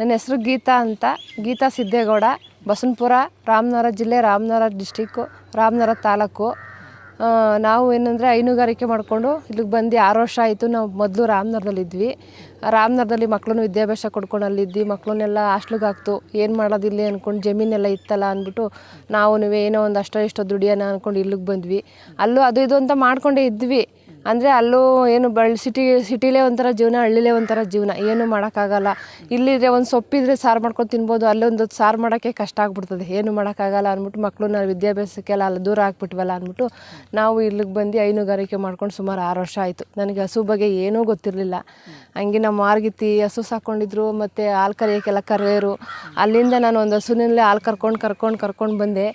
ನನ್ನ ಹೆಸರು ಗೀತಾ ಅಂತ, ಗೀತಾ ಸಿದ್ದೇಗೌಡ, ಬಸವನಪುರ, ರಾಮನಗರ ಜಿಲ್ಲೆ, ರಾಮನಗರ ಡಿಸ್ಟಿಕ್ಕು, ರಾಮನಗರ ತಾಲೂಕು. ನಾವು ಏನಂದರೆ ಹೈನುಗಾರಿಕೆ ಮಾಡಿಕೊಂಡು ಇಲ್ಲಿಗೆ ಬಂದು 6 ವರ್ಷ ಆಯಿತು. ನಾವು ಮೊದಲು ರಾಮನಗರದಲ್ಲಿದ್ವಿ. ರಾಮನಗರದಲ್ಲಿ ಮಕ್ಕಳನ್ನು ವಿದ್ಯಾಭ್ಯಾಸ ಕೊಡ್ಕೊಂಡು ಅಲ್ಲಿದ್ವಿ. ಮಕ್ಕಳನ್ನೆಲ್ಲ ಹಾಸ್ಟ್ಲಿಗೆ ಹಾಕ್ತು. ಏನು ಮಾಡೋದಿಲ್ಲ ಅಂದ್ಕೊಂಡು ಜಮೀನೆಲ್ಲ ಇತ್ತಲ್ಲ ಅಂದ್ಬಿಟ್ಟು ನಾವು ಏನೋ ಒಂದು ಅಷ್ಟೋ ಇಷ್ಟೋ ದುಡಿಯೋಣ ಅಂದ್ಕೊಂಡು ಇಲ್ಲಿಗೆ ಬಂದ್ವಿ. ಅಲ್ಲೂ ಅದು ಇದು ಅಂತ ಮಾಡ್ಕೊಂಡೇ ಇದ್ವಿ. ಅಂದರೆ ಅಲ್ಲೂ ಏನು ಸಿಟಿಲೇ ಒಂಥರ ಜೀವನ, ಹಳ್ಳಿಲೇ ಒಂಥರ ಜೀವನ, ಏನೂ ಮಾಡೋಕ್ಕಾಗಲ್ಲ. ಇಲ್ಲಿದ್ರೆ ಒಂದು ಸೊಪ್ಪಿದ್ರೆ ಸಾರು ಮಾಡ್ಕೊಂಡು ತಿನ್ಬೋದು, ಅಲ್ಲೊಂದು ಸಾರು ಮಾಡೋಕ್ಕೆ ಕಷ್ಟ ಆಗ್ಬಿಡ್ತದೆ, ಏನು ಮಾಡೋಕ್ಕಾಗಲ್ಲ ಅಂದ್ಬಿಟ್ಟು ಮಕ್ಕಳನ್ನ ವಿದ್ಯಾಭ್ಯಾಸಕ್ಕೆಲ್ಲ ಅಲ್ಲಿ ದೂರ ಹಾಕ್ಬಿಟ್ವಲ್ಲ ಅಂದ್ಬಿಟ್ಟು ನಾವು ಇಲ್ಲಿಗೆ ಬಂದು ಹೈನುಗಾರಿಕೆ ಮಾಡ್ಕೊಂಡು ಸುಮಾರು 6 ವರ್ಷ ಆಯಿತು. ನನಗೆ ಹಸು ಬಗ್ಗೆ ಏನೂ ಗೊತ್ತಿರಲಿಲ್ಲ. ಹಂಗೆ ನಮ್ಮ ಮಾರ್ಗಿತಿ ಹಸು ಸಾಕ್ಕೊಂಡಿದ್ರು, ಮತ್ತು ಹಾಲು ಕರೆಯೋಕ್ಕೆಲ್ಲ ಕರೆಯೋರು. ಅಲ್ಲಿಂದ ನಾನು ಒಂದು ಹಸುವಿನಲ್ಲೇ ಹಾಲು ಕರ್ಕೊಂಡು ಬಂದೆ.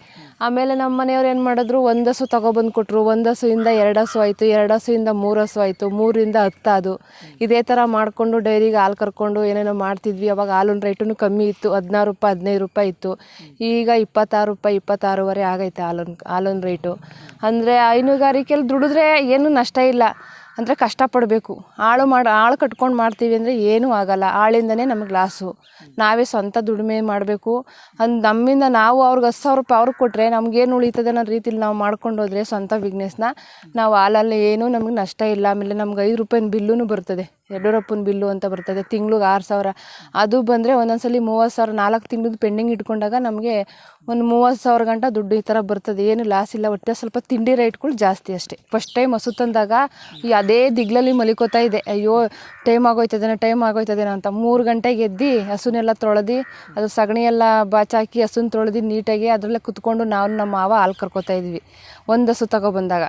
ಆಮೇಲೆ ನಮ್ಮ ಮನೆಯವ್ರು ಏನು ಮಾಡಿದ್ರು, 1 ಹಸು ತೊಗೊಬಂದು ಕೊಟ್ಟರು. 1 ಹಸುವಿಂದ 2 ಹಸು ಆಯಿತು, 2 ಹಸುವಿಂದ 3 ಹಸು ಆಯಿತು, 3ರಿಂದ 10 ಅದು. ಇದೇ ಥರ ಮಾಡಿಕೊಂಡು ಡೈರಿಗೆ ಹಾಲು ಕರ್ಕೊಂಡು ಏನೇನೋ ಮಾಡ್ತಿದ್ವಿ. ಅವಾಗ ಹಾಲಿನ ರೇಟೂ ಕಮ್ಮಿ ಇತ್ತು, 16 ರೂಪಾಯಿ 15 ರೂಪಾಯಿ ಇತ್ತು. ಈಗ 26 ರೂಪಾಯಿ 26ವರೆ ಆಗೈತೆ ಹಾಲಿನ ರೇಟು. ಅಂದರೆ ಹೈನುಗಾರಿಕೆಯಲ್ಲಿ ದುಡಿದ್ರೆ ಏನೂ ನಷ್ಟ ಇಲ್ಲ, ಅಂದರೆ ಕಷ್ಟಪಡಬೇಕು. ಆಳು ಕಟ್ಕೊಂಡು ಮಾಡ್ತೀವಿ ಅಂದರೆ ಏನೂ ಆಗೋಲ್ಲ. ಆಳಿಂದನೇ ನಮಗೆ ಲಾಸು. ನಾವೇ ಸ್ವಂತ ದುಡಿಮೆ ಮಾಡಬೇಕು. ನಮ್ಮಿಂದ ನಾವು ಅವ್ರಿಗೆ 10,000 ರೂಪಾಯಿ ಅವ್ರಿಗೆ ಕೊಟ್ಟರೆ ನಮಗೇನು ಉಳಿತದೆ ಅನ್ನೋ ರೀತಿಲಿ ನಾವು ಮಾಡ್ಕೊಂಡು ಹೋದರೆ ಸ್ವಂತ ಬಿಸ್ನೆಸ್ನ, ನಾವು ಹಾಲಲ್ಲಿ ಏನೂ ನಮಗೆ ನಷ್ಟ ಇಲ್ಲ. ಆಮೇಲೆ ನಮ್ಗೆ 5 ರೂಪಾಯಿನ ಬಿಲ್ಲೂ ಬರ್ತದೆ, ಯಡಿಯೂರಪ್ಪನ ಬಿಲ್ಲು ಅಂತ ಬರ್ತದೆ, ತಿಂಗ್ಳಿಗೆ 6,000. ಅದು ಬಂದರೆ ಒಂದೊಂದ್ಸಲಿ 30,000, 4 ತಿಂಗಳದ್ದು ಪೆಂಡಿಂಗ್ ಇಟ್ಕೊಂಡಾಗ ನಮಗೆ ಒಂದು 30,000 ಗಂಟ ದುಡ್ಡು ಈ ಥರ ಬರ್ತದೆ. ಏನು ಲಾಸ್ ಇಲ್ಲ. ಒಟ್ಟೆ ಸ್ವಲ್ಪ ತಿಂಡಿ ರೇಟ್ಗಳು ಜಾಸ್ತಿ ಅಷ್ಟೇ. ಫಸ್ಟ್ ಟೈಮ್ ಹಸು ತಂದಾಗ ಅದೇ ದಿಗ್ಲಲ್ಲಿ ಮಲಿಕೋತಾ ಇದೆ, ಅಯ್ಯೋ ಟೈಮ್ ಆಗೋಯ್ತದೇನೋ ಅಂತ. 3 ಗಂಟೆಗೆ ಎದ್ದು ಹಸುನೆಲ್ಲ ತೊಳೆದು, ಅದು ಸಗಣಿ ಎಲ್ಲ ಬಾಚಾಕಿ ಹಸುನ ತೊಳೆದು ನೀಟಾಗಿ ಅದರಲ್ಲೇ ಕುತ್ಕೊಂಡು ನಾವು ನಮ್ಮ ಮಾವ ಹಾಲು ಕರ್ಕೋತಾ ಇದ್ವಿ 1 ಹಸು ತಗೊಬಂದಾಗ.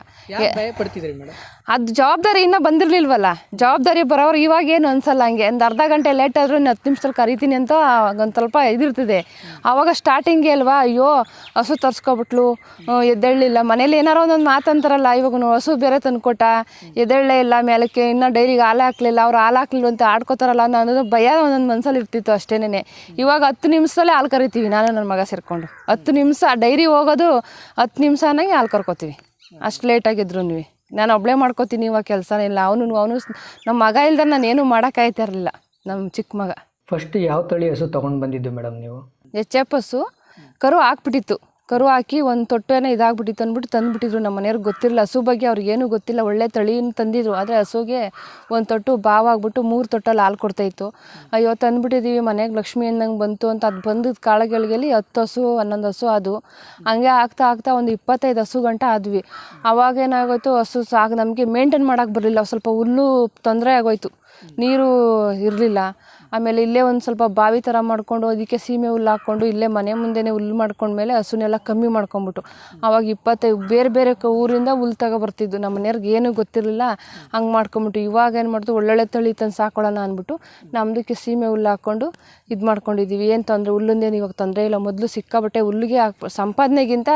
ಅದು ಜವಾಬ್ದಾರಿ ಇನ್ನೂ ಬಂದಿರಲಿಲ್ವಲ್ಲ. ಜವಾಬ್ದಾರಿ ಬರೋರು ಇವಾಗೇನು ಅನ್ಸಲ್ಲ. ಹಂಗೆ ಒಂದು ಅರ್ಧ ಗಂಟೆ ಲೇಟ್ ಆದರೂ 10 ನಿಮಿಷದಲ್ಲಿ ಕರಿತೀನಿ ಅಂತ ಒಂದು ಸ್ವಲ್ಪ ಇದಿರ್ತದೆ. ಆವಾಗ ಸ್ಟಾರ್ಟಿಂಗೇ ಅಲ್ವಾ, ಅಯ್ಯೋ ಹಸು ತರಿಸ್ಕೊಬಿಟ್ಲು, ಎದ್ದೇಳಲಿಲ್ಲ. ಮನೇಲಿ ಏನಾರೋ ಒಂದೊಂದು ಮಾತಂತಾರಲ್ಲ, ಇವಾಗ ಹಸು ಬೇರೆ ತಂದುಕೊಟ್ಟ, ಎದ್ದೇಳಲೇ ಇಲ್ಲ, ಮೇಲಕ್ಕೆ ಇನ್ನೂ ಡೈರಿಗೆ ಹಾಲು ಹಾಕಲಿಲ್ಲ, ಅವ್ರು ಹಾಲು ಹಾಕಲಿಲ್ಲ ಅಂತ ಆಡ್ಕೋತಾರಲ್ಲ ಅನ್ನೋದು ಭಯ ಒಂದೊಂದು ಮನಸ್ಸಲ್ಲಿ ಇರ್ತಿತ್ತು ಅಷ್ಟೇನೆ. ಇವಾಗ 10 ನಿಮಿಷದಲ್ಲೇ ಹಾಲು ಕರಿತೀವಿ, ನಾನು ನನ್ನ ಮಗ ಸೇರಿಕೊಂಡು. 10 ನಿಮಿಷ ಡೈರಿ ಹೋಗೋದು 10 ನಿಮಿಷನಾಗೆ ಹಾಲು ಕರ್ಕೋತೀವಿ. ಅಷ್ಟು ಲೇಟಾಗಿದ್ರು ನಾನು ಒಬ್ಬಳೇ ಮಾಡ್ಕೋತೀನಿ. ಇವಾಗ ಕೆಲಸನೇ ಇಲ್ಲ. ಅವನು ನಮ್ಮ ಮಗ ಇಲ್ದ ನಾನು ಏನೂ ಮಾಡೋಕ್ಕಾಯ್ತಾ ಇರಲಿಲ್ಲ, ನಮ್ಮ ಚಿಕ್ಕ ಮಗ. ಫಸ್ಟ್ ಯಾವ ತಳಿ ಹಸು ತೊಗೊಂಡು ಬಂದಿದ್ದು ಮೇಡಮ್ ನೀವು? HF ಹಸು. ಕರು ಹಾಕ್ಬಿಟ್ಟಿತ್ತು. ಕರು ಹಾಕಿ ಒಂದು ತೊಟ್ಟೆನೇ ಇದಾಗ್ಬಿಟ್ಟಿತ್ತು ಅಂದ್ಬಿಟ್ಟು ತಂದುಬಿಟ್ಟಿದ್ರು. ನಮ್ಮ ಮನೆಯವ್ರಿಗೆ ಗೊತ್ತಿರಲಿಲ್ಲ ಹಸು ಬಗ್ಗೆ, ಅವ್ರಿಗೇನು ಗೊತ್ತಿಲ್ಲ. ಒಳ್ಳೆ ತಳಿನ ತಂದಿದ್ರು. ಆದರೆ ಹಸುಗೆ ಒಂದು ತೊಟ್ಟು ಬಾವಾಗ್ಬಿಟ್ಟು 3 ತೊಟ್ಟಲ್ಲಿ ಹಾಲು ಕೊಡ್ತಾಯಿತ್ತು. ಅಯ್ಯೋ ತಂದುಬಿಟ್ಟಿದ್ದೀವಿ, ಮನೆಗೆ ಲಕ್ಷ್ಮಿ ಅಂದಂಗೆ ಬಂತು ಅಂತ. ಅದು ಬಂದಿದ್ದು ಕಾಳಗಳಿಗೆ 10 ಹಸು 11 ಹಸು ಅದು. ಹಂಗೆ ಆಗ್ತಾ ಒಂದು 25 ಹಸು ಗಂಟ ಆದ್ವಿ. ಅವಾಗೇನಾಗೋಯ್ತು, ಹಸು ನಮಗೆ ಮೇಂಟೈನ್ ಮಾಡೋಕ್ಕೆ ಬರಲಿಲ್ಲ. ಸ್ವಲ್ಪ ಹುಲ್ಲು ತೊಂದರೆ ಆಗೋಯ್ತು, ನೀರು ಇರಲಿಲ್ಲ. ಆಮೇಲೆ ಇಲ್ಲೇ ಒಂದು ಸ್ವಲ್ಪ ಬಾವಿ ಥರ ಮಾಡ್ಕೊಂಡು ಅದಕ್ಕೆ ಸೀಮೆ ಹುಲ್ಲು ಹಾಕ್ಕೊಂಡು ಇಲ್ಲೇ ಮನೆ ಮುಂದೆನೇ ಹುಲ್ಲು ಮಾಡ್ಕೊಂಡ್ಮೇಲೆ ಹಸುನೆಲ್ಲ ಕಮ್ಮಿ ಮಾಡ್ಕೊಂಬಿಟ್ಟು ಆವಾಗ 25 ಬೇರೆ ಊರಿಂದ ಹುಲ್ಲು ತಗೊಬರ್ತಿದ್ದು. ನಮ್ಮ ಮನೆಯವ್ರಿಗೆ ಏನೂ ಗೊತ್ತಿರಲಿಲ್ಲ. ಹಂಗೆ ಮಾಡ್ಕೊಂಬಿಟ್ಟು ಇವಾಗ ಏನು ಮಾಡ್ತು, ಒಳ್ಳೊಳ್ಳೆ ತಳಿ ತಂದು ಸಾಕೊಳ್ಳೋಣ ಅಂದ್ಬಿಟ್ಟು ನಮ್ಮದಕ್ಕೆ ಸೀಮೆ ಹುಲ್ಲು ಹಾಕ್ಕೊಂಡು ಇದು ಮಾಡ್ಕೊಂಡಿದ್ದೀವಿ. ಏನು ತೊಂದರೆ, ಹುಲ್ಲಿಂದೇನು ಇವಾಗ ತೊಂದರೆ ಇಲ್ಲ. ಮೊದಲು ಸಿಕ್ಕಾಬಟ್ಟೆ ಹುಲ್ಲಿಗೆ ಸಂಪಾದನೆಗಿಂತ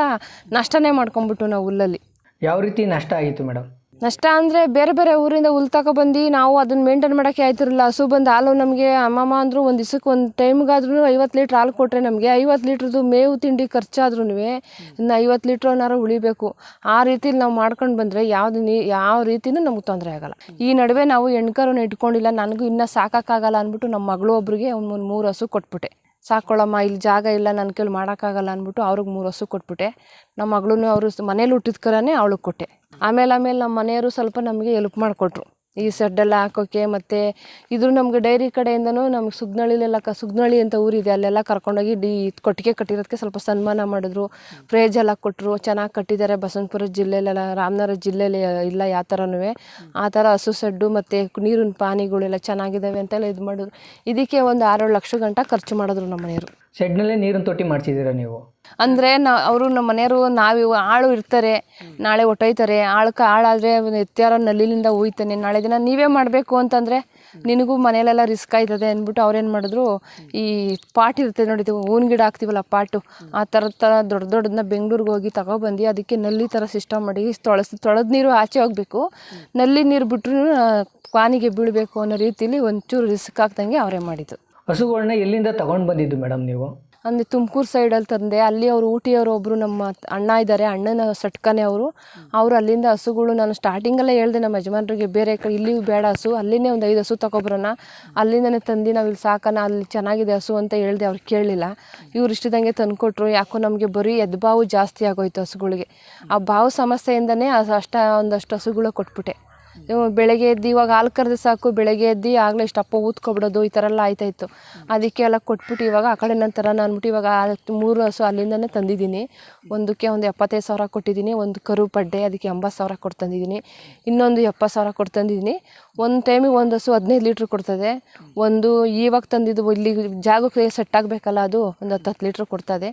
ನಷ್ಟನೇ ಮಾಡ್ಕೊಂಬಿಟ್ಟು ನಾವು ಹುಲ್ಲಲ್ಲಿ. ಯಾವ ರೀತಿ ನಷ್ಟ ಆಗಿತ್ತು ಮೇಡಮ್? ನಷ್ಟ ಅಂದರೆ ಬೇರೆ ಊರಿಂದ ಹುಲ್ಲು ತಗೊಬಂದು ನಾವು ಅದನ್ನು ಮೇಂಟೈನ್ ಮಾಡೋಕ್ಕೆ ಆಯ್ತಿರಲಿಲ್ಲ. ಹಸು ಬಂದು ಹಾಲು ನಮಗೆ ಅಮ್ಮಮ್ಮ ಅಂದರು ಒಂದು ದಿವಸಕ್ಕೆ ಒಂದು ಟೈಮ್ಗಾದ್ರೂ 50 ಲೀಟ್ರ್ ಹಾಲು ಕೊಟ್ಟರೆ ನಮಗೆ 50 ಲೀಟ್ರದ್ದು ಮೇವು ತಿಂಡಿ ಖರ್ಚಾದ್ರೂ ಇನ್ನು 50 ಲೀಟ್ರನ್ನಾರು ಉಳಿಬೇಕು. ಆ ರೀತಿಲಿ ನಾವು ಮಾಡ್ಕೊಂಡು ಬಂದರೆ ಯಾವ ರೀತಿಯೂ ನಮ್ಗೆ ತೊಂದರೆ ಆಗೋಲ್ಲ. ಈ ನಡುವೆ ನಾವು ಹೆಣ್ಕರನ್ನು ಇಟ್ಕೊಂಡಿಲ್ಲ. ನನಗೂ ಇನ್ನೂ ಸಾಕೋಕ್ಕಾಗಲ್ಲ ಅಂದ್ಬಿಟ್ಟು ನಮ್ಮ ಮಗಳು ಒಬ್ರಿಗೆ ಒಂದು 3 ಹಸು ಕೊಟ್ಬಿಟ್ಟೆ. ಸಾಕೊಳ್ಳಮ್ಮ, ಇಲ್ಲಿ ಜಾಗ ಇಲ್ಲ, ನನ್ನ ಕೈಲಿ ಮಾಡೋಕ್ಕಾಗಲ್ಲ ಅಂದ್ಬಿಟ್ಟು ಅವ್ರಿಗೆ 3 ಹಸು ಕೊಟ್ಬಿಟ್ಟೆ. ನಮ್ಮ ಮಗಳೂ ಅವರು ಮನೇಲಿ ಹುಟ್ಟಿದ ಕರನೇ ಅವಳಿಗೆ ಕೊಟ್ಟೆ. ಆಮೇಲೆ ನಮ್ಮ ಮನೆಯವರು ಸ್ವಲ್ಪ ನಮಗೆ ಹೆಲ್ಪ್ ಮಾಡಿಕೊಟ್ರು ಈ ಸೆಡ್ಡೆಲ್ಲ ಹಾಕೋಕ್ಕೆ. ಮತ್ತು ಇದು ನಮಗೆ ಡೈರಿ ಕಡೆಯಿಂದನೂ ನಮ್ಗೆ ಸುಗ್ನಳ್ಳಿ ಅಂತ ಊರಿದೆ, ಅಲ್ಲೆಲ್ಲ ಕರ್ಕೊಂಡೋಗಿ ಕೊಟ್ಟಿಗೆ ಕಟ್ಟಿರೋದಕ್ಕೆ ಸ್ವಲ್ಪ ಸನ್ಮಾನ ಮಾಡಿದ್ರು. ಪ್ರೈಜ್ ಎಲ್ಲ ಕೊಟ್ಟರು. ಚೆನ್ನಾಗಿ ಕಟ್ಟಿದ್ದಾರೆ. ಬಸವನಪುರ ಜಿಲ್ಲೆಯಲ್ಲೆಲ್ಲ, ರಾಮನಗರ ಜಿಲ್ಲೆಯಲ್ಲಿ ಇಲ್ಲ ಯಾವ ಥರನೂ ಆ ಥರ ಹಸು ಸೆಡ್ಡು ಮತ್ತು ನೀರಿನ ಪಾನಿಗಳೆಲ್ಲ ಚೆನ್ನಾಗಿದ್ದಾವೆ ಅಂತೆಲ್ಲ ಇದು ಮಾಡಿದ್ರು. ಇದಕ್ಕೆ ಒಂದು 6-7 ಲಕ್ಷ ಗಂಟ ಖರ್ಚು ಮಾಡಿದ್ರು ನಮ್ಮ ಮನೆಯವರು. ಶೆಡ್ನಲ್ಲೇ ನೀರಿನ ತೊಟ್ಟಿ ಮಾಡಿಸಿದ್ದೀರಾ ನೀವು? ಅಂದರೆ ಅವರು ನಮ್ಮ ಮನೆಯವರು ನಾವು ಆಳು ಇರ್ತಾರೆ, ನಾಳೆ ಹೊಟ್ಟೋಯ್ತಾರೆ. ಆಳಾದರೆ ಎತ್ತಾರ ನಲ್ಲಿನಿಂದ ಹೋಯ್ತಾನೆ, ನಾಳೆ ದಿನ ನೀವೇ ಮಾಡಬೇಕು ಅಂತಂದರೆ ನಿನಗೂ ಮನೆಯಲ್ಲೆಲ್ಲ ರಿಸ್ಕ್ ಆಯ್ತದೆ ಅಂದ್ಬಿಟ್ಟು ಅವ್ರೇನು ಮಾಡಿದ್ರು, ಈ ಪಾಟ್ ಇರ್ತದೆ ನೋಡಿದ್ದೀವಿ, ಹೂವಿನ ಗಿಡ ಹಾಕ್ತೀವಲ್ಲ ಪಾಟು, ಆ ಥರ ದೊಡ್ಡದನ್ನ ಬೆಂಗಳೂರಿಗೆ ಹೋಗಿ ತಗೊಬಂದು ಅದಕ್ಕೆ ನಲ್ಲಿ ಥರ ಸಿಸ್ಟಮ್ ಮಾಡಿ ತೊಳೆದ ನೀರು ಆಚೆ ಹೋಗಬೇಕು, ನಲ್ಲಿ ನೀರು ಬಿಟ್ಟರು ಪಾನಿಗೆ ಬೀಳಬೇಕು ಅನ್ನೋ ರೀತಿಲಿ ಒಂಚೂರು ರಿಸ್ಕ್ ಆಗ್ದಂಗೆ ಅವರೇ ಮಾಡಿದ್ದು. ಹಸುಗಳನ್ನ ಎಲ್ಲಿಂದ ತಗೊಂಡು ಬಂದಿದ್ದು ಮೇಡಮ್ ನೀವು? ಅಂದರೆ ತುಮಕೂರು ಸೈಡಲ್ಲಿ ತಂದೆ. ಅಲ್ಲಿ ಅವರು ಊಟಿಯವರು ಒಬ್ಬರು ನಮ್ಮ ಅಣ್ಣ ಇದ್ದಾರೆ, ಅಣ್ಣನ ಸಟ್ಕನೆ ಅವರು ಅಲ್ಲಿಂದ ಹಸುಗಳು ನಾನು ಸ್ಟಾರ್ಟಿಂಗಲ್ಲೇ ಹೇಳಿದೆ ನಮ್ಮ ಯಜಮಾನ್ರಿಗೆ, ಬೇರೆ ಕಡೆ ಇಲ್ಲಿ ಬೇಡ ಹಸು, ಅಲ್ಲಿನೇ ಒಂದು 5 ಹಸು ತಗೊಬರೋಣ, ಅಲ್ಲಿಂದನೇ ತಂದು ನಾವು ಇಲ್ಲಿ ಸಾಕೋಣ, ಅಲ್ಲಿ ಚೆನ್ನಾಗಿದೆ ಹಸು ಅಂತ ಹೇಳಿದೆ. ಅವ್ರು ಕೇಳಲಿಲ್ಲ. ಇವ್ರು ಇಷ್ಟದಂಗೆ ತಂದುಕೊಟ್ರು. ಯಾಕೋ ನಮಗೆ ಬರೀ ಎದ್ಬಾವು ಜಾಸ್ತಿ ಆಗೋಯ್ತು ಹಸುಗಳಿಗೆ. ಆ ಬಾವು ಸಮಸ್ಯೆಯಿಂದನೇ ಒಂದಷ್ಟು ಹಸುಗಳು ಕೊಟ್ಬಿಟ್ಟೆ. ಬೆಳಗ್ಗೆ ಎದ್ದು ಇವಾಗ ಹಾಲು ಕರೆದು ಸಾಕು, ಬೆಳಗ್ಗೆ ಎದ್ದು ಆಗಲೇ ಇಷ್ಟಪ್ಪ ಊದ್ಕೊಬಿಡೋದು ಈ ಥರ ಎಲ್ಲ ಆಯ್ತಾಯಿತ್ತು. ಅದಕ್ಕೆ ಎಲ್ಲ ಕೊಟ್ಬಿಟ್ಟು ಇವಾಗ ಆ ಕಡೆ ನಂತರ ಅಂದ್ಬಿಟ್ಟು ಇವಾಗ 3 ಹಸು ಅಲ್ಲಿಂದನೇ ತಂದಿದ್ದೀನಿ. ಒಂದಕ್ಕೆ ಒಂದು 75,000 ಕೊಟ್ಟಿದ್ದೀನಿ. ಒಂದು ಕರು ಪಡ್ಡೆ ಅದಕ್ಕೆ 80,000 ಕೊಟ್ಟು ತಂದಿದ್ದೀನಿ. ಇನ್ನೊಂದು 70,000 ಕೊಟ್ಟು ತಂದಿದ್ದೀನಿ. ಒಂದು ಟೈಮಿಗೆ ಒಂದು ಹಸು 15 ಲೀಟ್ರ್ ಕೊಡ್ತದೆ. ಒಂದು ಇವಾಗ ತಂದಿದ್ದು ಇಲ್ಲಿ ಜಾಗಕ್ಕೆ ಸೆಟ್ ಆಗಬೇಕಲ್ಲ, ಅದು ಒಂದು 10 ಲೀಟ್ರ್ ಕೊಡ್ತದೆ.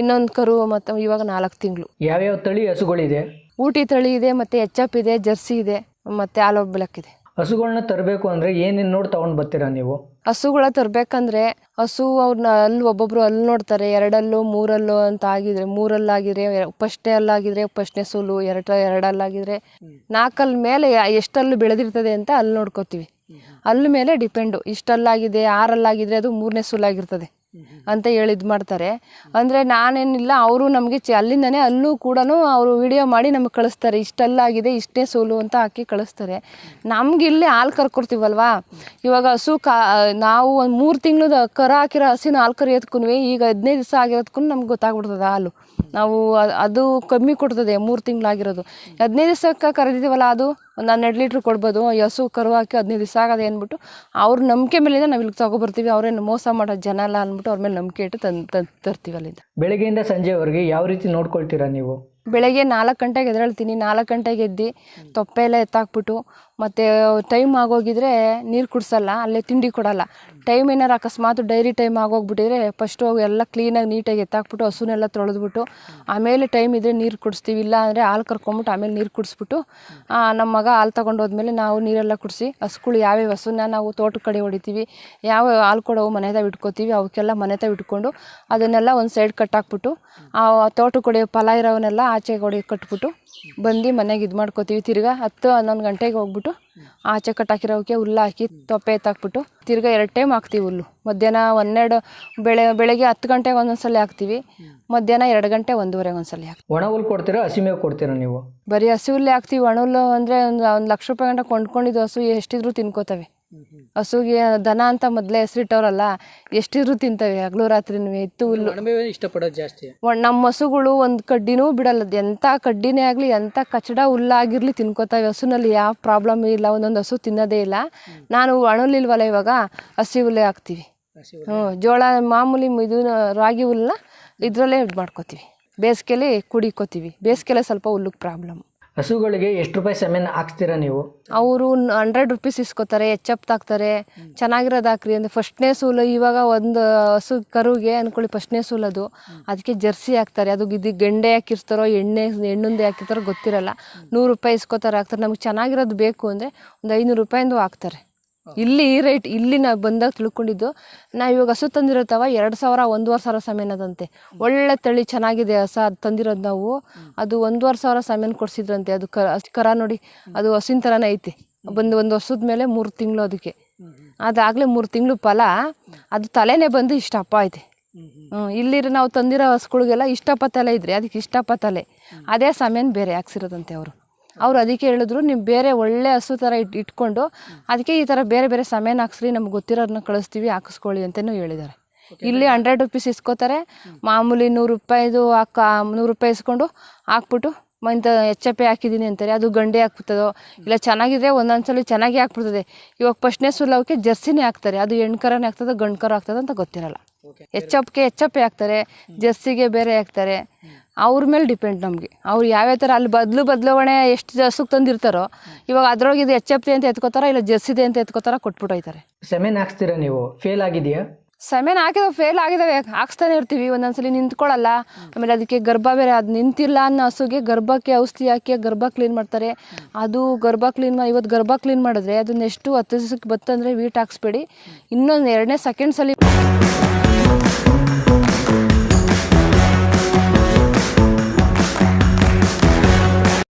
ಇನ್ನೊಂದು ಕರು ಮತ್ತು ಇವಾಗ 4 ತಿಂಗಳು. ಯಾವ್ಯಾವ ತಳಿ ಹಸುಗಳಿದೆ? ಊಟಿ ತಳಿ ಇದೆ, ಮತ್ತು HF ಇದೆ, ಜರ್ಸಿ ಇದೆ, ಮತ್ತು ಆಲೋ ಬ್ಲಾಕ್ ಇದೆ. ಹಸುಗಳನ್ನ ತರಬೇಕು ಅಂದರೆ ಏನೇನು ನೋಡಿ ತೊಗೊಂಡು ಬರ್ತೀರಾ ನೀವು? ಹಸುಗಳ ತರಬೇಕಂದ್ರೆ ಹಸು ಅವ್ರನ್ನ ಒಬ್ಬೊಬ್ರು ಅಲ್ಲಿ ನೋಡ್ತಾರೆ, 2 ಹಲ್ಲು 3 ಹಲ್ಲು ಅಂತ ಆಗಿದ್ರೆ 3 ಹಲ್ಲಾಗಿದ್ರೆ ಫಸ್ಟ್ನೇ ಹಲ್ಲಾಗಿದ್ರೆ ಫಸ್ಟ್ನೇ ಸೂಲು, 2 ಹಲ್ಲಾಗಿದ್ರೆ 4 ಹಲ್ಲು ಮೇಲೆ ಎಷ್ಟಲ್ಲು ಬೆಳೆದಿರ್ತದೆ ಅಂತ ಅಲ್ಲಿ ನೋಡ್ಕೋತೀವಿ. ಅಲ್ಲಿ ಮೇಲೆ ಡಿಪೆಂಡು. ಇಷ್ಟಲ್ಲಾಗಿದೆ 6 ಹಲ್ಲಾಗಿದ್ರೆ ಅದು 3ನೇ ಸೂಲಾಗಿರ್ತದೆ ಅಂತ ಹೇಳಿ ಇದು ಮಾಡ್ತಾರೆ. ಅಂದರೆ ನಾನೇನಿಲ್ಲ, ಅವರು ನಮಗೆ ಅಲ್ಲಿಂದನೇ ಅಲ್ಲೂ ಕೂಡ ಅವರು ವಿಡಿಯೋ ಮಾಡಿ ನಮಗೆ ಕಳಿಸ್ತಾರೆ, ಇಷ್ಟಲ್ಲಾಗಿದೆ ಇಷ್ಟೇ ಸೋಲು ಅಂತ ಹಾಕಿ ಕಳಿಸ್ತಾರೆ. ನಮ್ಗೆ ಇಲ್ಲಿ ಹಾಲು ಕರ್ಕೊಡ್ತೀವಲ್ವಾ, ಇವಾಗ ಹಸು ನಾವು ಒಂದು 3 ತಿಂಗಳು ಕರ ಹಾಕಿರೋ ಹಸಿನ ಹಾಲು ಕರಿಯೋದಕ್ಕೂ ಈಗ 15 ದಿವಸ ಆಗಿರೋದಕ್ಕೂ ನಮ್ಗೆ ಗೊತ್ತಾಗ್ಬಿಡ್ತದೆ ಹಾಲು. ನಾವು ಅದು ಕಮ್ಮಿ ಕೊಡ್ತದೆ 3 ತಿಂಗಳಾಗಿರೋದು. 15 ದಿವಸಕ್ಕೆ ಕರೆದಿದ್ದೀವಲ್ಲ, ಅದು ಒಂದು 12 ಲೀಟ್ರ್ ಕೊಡ್ಬೋದು. ಹಸು ಕರು ಹಾಕಿ 15 ದಿವಸ ಆಗೋದು ಅಂದ್ಬಿಟ್ಟು ಅವ್ರ ನಂಬಿಕೆ ಮೇಲಿಂದ ನಾವು ಇಲ್ಲಿ ತೊಗೊಬರ್ತೀವಿ. ಅವ್ರೇನು ಮೋಸ ಮಾಡೋ ಜನ ಅಲ್ಲ ಅಂದ್ಬಿಟ್ಟು ಅವ್ರ ಮೇಲೆ ನಂಬಿಕೆ ಇಟ್ಟು ತರ್ತೀವಿ ಅಲ್ಲಿಂದ. ಬೆಳಗ್ಗೆಯಿಂದ ಸಂಜೆವರೆಗೆ ಯಾವ ರೀತಿ ನೋಡ್ಕೊಳ್ತೀರಾ ನೀವು? ಬೆಳಗ್ಗೆ 4 ಗಂಟೆಗೆ ಎದ್ದೇಳ್ತೀನಿ. 4 ಗಂಟೆಗೆ ಎದ್ದು ತೊಪ್ಪೆ ಎಲ್ಲ ಎತ್ತಾಕ್ಬಿಟ್ಟು, ಮತ್ತು ಟೈಮ್ ಆಗೋಗಿದ್ರೆ ನೀರು ಕುಡಿಸಲ್ಲ, ಅಲ್ಲೇ ತಿಂಡಿ ಕೊಡಲ್ಲ. ಟೈಮ್ ಏನಾರು ಅಕಸ್ಮಾತ್ ಡೈರಿ ಟೈಮ್ ಆಗೋಗ್ಬಿಟ್ಟಿದ್ರೆ ಫಸ್ಟು ಎಲ್ಲ ಕ್ಲೀನಾಗಿ ನೀಟಾಗಿ ಎತ್ತಾಕ್ಬಿಟ್ಟು ಹಸುನೆಲ್ಲ ತೊಳೆದ್ಬಿಟ್ಟು ಆಮೇಲೆ ಟೈಮ್ ಇದ್ದರೆ ನೀರು ಕುಡಿಸ್ತೀವಿ. ಇಲ್ಲ ಅಂದರೆ ಹಾಲು ಕರ್ಕೊಂಬಿಟ್ಟು ಆಮೇಲೆ ನೀರು ಕುಡಿಸ್ಬಿಟ್ಟು ನಮ್ಮ ಮಗ ಹಾಲು ತೊಗೊಂಡೋದ್ಮೇಲೆ ನಾವು ನೀರೆಲ್ಲ ಕುಡಿಸಿ ಹಸುಗಳು ಯಾವ್ಯಾವ ಹಸುನ ನಾವು ತೋಟದ ಕಡೆ ಹೊಡಿತೀವಿ, ಯಾವ ಹಾಲು ಕೊಡೋವು ಮನೆದಾಗ ಇಟ್ಕೋತೀವಿ, ಅವಕ್ಕೆಲ್ಲ ಮನೆತಾಗ ಇಟ್ಕೊಂಡು ಅದನ್ನೆಲ್ಲ ಒಂದು ಸೈಡ್ ಕಟ್ಟಾಕ್ಬಿಟ್ಟು ಆ ತೋಟದ ಕಡೆ ಫಲ ಇರೋವನ್ನೆಲ್ಲ ಆಚೆ ಕಡೆ ಕಟ್ಬಿಟ್ಟು ಬಂದು ಮನೆಗೆ ಇದು ಮಾಡ್ಕೋತೀವಿ. ತಿರ್ಗಾ 10-11 ಗಂಟೆಗೆ ಹೋಗ್ಬಿಟ್ಟು ಆಚೆ ಕಟ್ಟಾಕಿರೋಕ್ಕೆ ಹುಲ್ಲು ಹಾಕಿ ತೊಪ್ಪೆ ಎತ್ತಾಕ್ಬಿಟ್ಟು ತಿರ್ಗಾ 2 ಟೈಮ್ ಹಾಕ್ತೀವಿ ಹುಲ್ಲು. ಮಧ್ಯಾಹ್ನ 12 ಬೆಳಗ್ಗೆ 10 ಗಂಟೆಗೆ ಒಂದೊಂದ್ಸಲ ಹಾಕ್ತೀವಿ, ಮಧ್ಯಾಹ್ನ 2 ಗಂಟೆ 1:30 ಒಂದ್ಸಲ ಹಾಕ್ತೀವಿ. ಒಣ ಹುಲ್ಲು ಕೊಡ್ತೀರಾ, ಹಸಿ ಮೇವು ಕೊಡ್ತೀರಾ ನೀವು? ಬರೀ ಹಸಿ ಹುಲ್ಲೇ ಹಾಕ್ತೀವಿ. ಒಣ ಹುಲ್ಲು ಅಂದರೆ ಒಂದು 1 ಲಕ್ಷ ರೂಪಾಯಿ ಗಂಟೆ ಕೊಂಡ್ಕೊಂಡಿದ್ದು ಹಸು ಎಷ್ಟಿದ್ರು ತಿನ್ಕೋತವೆ. ಹಸುಗೆ ದನ ಅಂತ ಮೊದಲೇ ಹೆಸರಿಟ್ಟವ್ರಲ್ಲ, ಎಷ್ಟಿದ್ರು ತಿಂತವೆ ಹಗಲು ರಾತ್ರಿನೂ. ಎತ್ತು ಹುಲ್ಲು ಇಷ್ಟಪಡೋದು ಜಾಸ್ತಿ. ನಮ್ಮ ಹಸುಗಳು ಒಂದು ಕಡ್ಡಿನೂ ಬಿಡಲ್ಲ. ಎಂಥ ಕಡ್ಡಿನೇ ಆಗಲಿ, ಎಂಥ ಕಚಡ ಹುಲ್ಲಾಗಿರಲಿ ತಿನ್ಕೋತವೆ. ಹಸುನಲ್ಲಿ ಯಾವ ಪ್ರಾಬ್ಲಮ್ ಇಲ್ಲ, ಒಂದೊಂದು ಹಸು ತಿನ್ನೋದೇ ಇಲ್ಲ. ನಾನು ಒಣಹುಲ್ಲಿಲ್ವಲ್ಲ, ಇವಾಗ ಹಸಿ ಹುಲ್ಲೇ ಹಾಕ್ತೀವಿ. ಜೋಳ ಮಾಮೂಲಿ ಇದು ರಾಗಿ ಹುಲ್ಲನ್ನ ಇದರಲ್ಲೇ ಇದು ಮಾಡ್ಕೋತೀವಿ. ಬೇಸಿಗೆಲಿ ಕುಡಿಕೋತೀವಿ. ಬೇಸಿಗೆಲೆ ಸ್ವಲ್ಪ ಹುಲ್ಲಿಗೆ ಪ್ರಾಬ್ಲಮ್. ಹಸುಗಳಿಗೆ ಎಷ್ಟು ರೂಪಾಯಿ ಸಮೇನ ಹಾಕ್ಸ್ತೀರಾ ನೀವು? ಅವರು 100 ರೂಪೀಸ್ ಇಸ್ಕೋತಾರೆ. HF ಹಾಕ್ತಾರೆ. ಚೆನ್ನಾಗಿರೋದು ಹಾಕ್ರಿ ಅಂದರೆ ಫಸ್ಟ್ನೇ ಸೂಲು. ಇವಾಗ ಒಂದು ಹಸು ಕರುಗೆ ಅಂದ್ಕೊಳ್ಳಿ ಫಸ್ಟ್ನೇ ಸೂಲದು, ಅದಕ್ಕೆ ಜರ್ಸಿ ಹಾಕ್ತಾರೆ. ಅದು ಇದು ಗೆಂಡೆ ಹಾಕಿರ್ತಾರೋ ಹೆಣ್ಣುಂದೆ ಹಾಕಿರ್ತಾರೋ ಗೊತ್ತಿರಲ್ಲ. 100 ರೂಪಾಯಿ ಇಸ್ಕೋತಾರೆ, ಹಾಕ್ತಾರೆ. ನಮ್ಗೆ ಚೆನ್ನಾಗಿರೋದು ಬೇಕು ಅಂದರೆ ಒಂದು 500 ರೂಪಾಯಿಂದು ಹಾಕ್ತಾರೆ. ಇಲ್ಲಿ ಈ ರೇಟ್ ಇಲ್ಲಿ ನಾವು ಬಂದಾಗ ತಿಳ್ಕೊಂಡಿದ್ದು. ನಾವು ಇವಾಗ ಹಸು ತಂದಿರುತ್ತವ 2,000 1,500 ಸಮೇನದಂತೆ. ಒಳ್ಳೆ ತಳಿ ಚೆನ್ನಾಗಿದೆ ಹಸ ತಂದಿರೋದು ನಾವು. ಅದು 1,500 ಸಮೇನ ಕೊಡಿಸಿದ್ರಂತೆ. ಅದು ಕರ ನೋಡಿ, ಅದು ಹಸಿನ ಥರನೇ ಐತೆ. ಒಂದು ವರ್ಷದ ಮೇಲೆ 3 ತಿಂಗಳು ಅದಕ್ಕೆ. ಅದಾಗಲೇ 3 ತಿಂಗಳು ಫಲ. ಅದು ತಲೆನೇ ಬಂದು ಇಷ್ಟಪ್ಪ ಐತೆ. ಇಲ್ಲಿರೋ ನಾವು ತಂದಿರೋ ಹಸುಗಳಿಗೆಲ್ಲ ಇಷ್ಟಪ್ಪ ತಲೆ ಇದ್ರೆ ಅದಕ್ಕೆ ಇಷ್ಟಪ್ಪ ತಲೆ, ಅದೇ ಸಮೇನ ಬೇರೆ ಹಾಕ್ಸಿರೋದಂತೆ ಅವ್ರು ಅದಕ್ಕೆ ಹೇಳಿದ್ರು, ನೀವು ಬೇರೆ ಒಳ್ಳೆ ಹಸು ಥರ ಇಟ್ಕೊಂಡು ಅದಕ್ಕೆ ಈ ಥರ ಬೇರೆ ಬೇರೆ ಸಮೇನ ಹಾಕ್ಸ್ರಿ, ನಮ್ಗೆ ಗೊತ್ತಿರೋದನ್ನ ಕಳಿಸ್ತೀವಿ ಹಾಕಿಸ್ಕೊಳ್ಳಿ ಅಂತಲೂ ಹೇಳಿದ್ದಾರೆ. ಇಲ್ಲಿ 100 ರೂಪೀಸ್ ಇಸ್ಕೋತಾರೆ. ಮಾಮೂಲಿ 100 ರೂಪಾಯಿದು 100 ರೂಪಾಯಿ ಇಸ್ಕೊಂಡು ಹಾಕ್ಬಿಟ್ಟು ಇಂಥ HF ಹಾಕಿದ್ದೀನಿ ಅಂತಾರೆ. ಅದು ಗಂಡೆ ಹಾಕ್ಬಿಡ್ತದೋ ಇಲ್ಲ ಚೆನ್ನಾಗಿದ್ರೆ ಒಂದೊಂದ್ಸಲ ಚೆನ್ನಾಗಿ ಹಾಕ್ಬಿಡ್ತದೆ. ಇವಾಗ ಫಸ್ಟ್ನೇ ಸುಲಭಕ್ಕೆ ಜರ್ಸಿನೇ ಹಾಕ್ತಾರೆ. ಅದು ಹೆಣ್ಕರನೇ ಆಗ್ತದೆ ಗಂಡು ಕರ ಆಗ್ತದೆ ಅಂತ ಗೊತ್ತಿರಲ್ಲ. HF ಹಾಕ್ತಾರೆ, ಜರ್ಸಿಗೆ ಬೇರೆ ಹಾಕ್ತಾರೆ. ಅವ್ರ ಮೇಲೆ ಡಿಪೆಂಡ್ ನಮಗೆ. ಅವ್ರು ಯಾವ್ಯಾವ ಥರ ಅಲ್ಲಿ ಬದಲಾವಣೆ ಎಷ್ಟು ಹಸುಗೆ ತಂದಿರ್ತಾರೋ ಇವಾಗ ಅದ್ರೊಳಗೆ ಇದು HF ಅಂತ ಎತ್ಕೋತಾರ, ಇಲ್ಲ ಜರ್ಸಿದೆ ಅಂತ ಎತ್ಕೋತಾರ, ಕೊಟ್ಬಿಟ್ಟು ಹೋಯ್ತಾರೆ. ಸಮೇನ ಹಾಕ್ಸ್ತೀರಾ ನೀವು? ಫೇಲ್ ಆಗಿದೆಯಾ? ಸಮೇನ ಹಾಕಿದ್ರೆ ಫೇಲ್ ಆಗಿದಾವೆ, ಹಾಕ್ಸ್ತಾನೆ ಇರ್ತೀವಿ. ಒಂದೊಂದ್ಸಲಿ ನಿಂತ್ಕೊಳ್ಳಲ್ಲ. ಆಮೇಲೆ ಅದಕ್ಕೆ ಗರ್ಭ ಬೇರೆ, ಅದು ನಿಂತಿಲ್ಲ ಅನ್ನೋ ಹಸುಗೆ ಗರ್ಭಕ್ಕೆ ಔಷಧಿ ಹಾಕಿ ಗರ್ಭ ಕ್ಲೀನ್ ಮಾಡ್ತಾರೆ. ಅದು ಗರ್ಭ ಕ್ಲೀನ್ ಇವತ್ತು ಗರ್ಭ ಕ್ಲೀನ್ ಮಾಡಿದ್ರೆ ಅದು ನೆಕ್ಸ್ಟು 10 ದಿವಸಕ್ಕೆ ಬತ್ತಂದರೆ ವೀಟ್ ಹಾಕ್ಸ್ಬೇಡಿ, ಇನ್ನೊಂದು 2ನೇ ಸೆಕೆಂಡ್ಸಲ್ಲಿ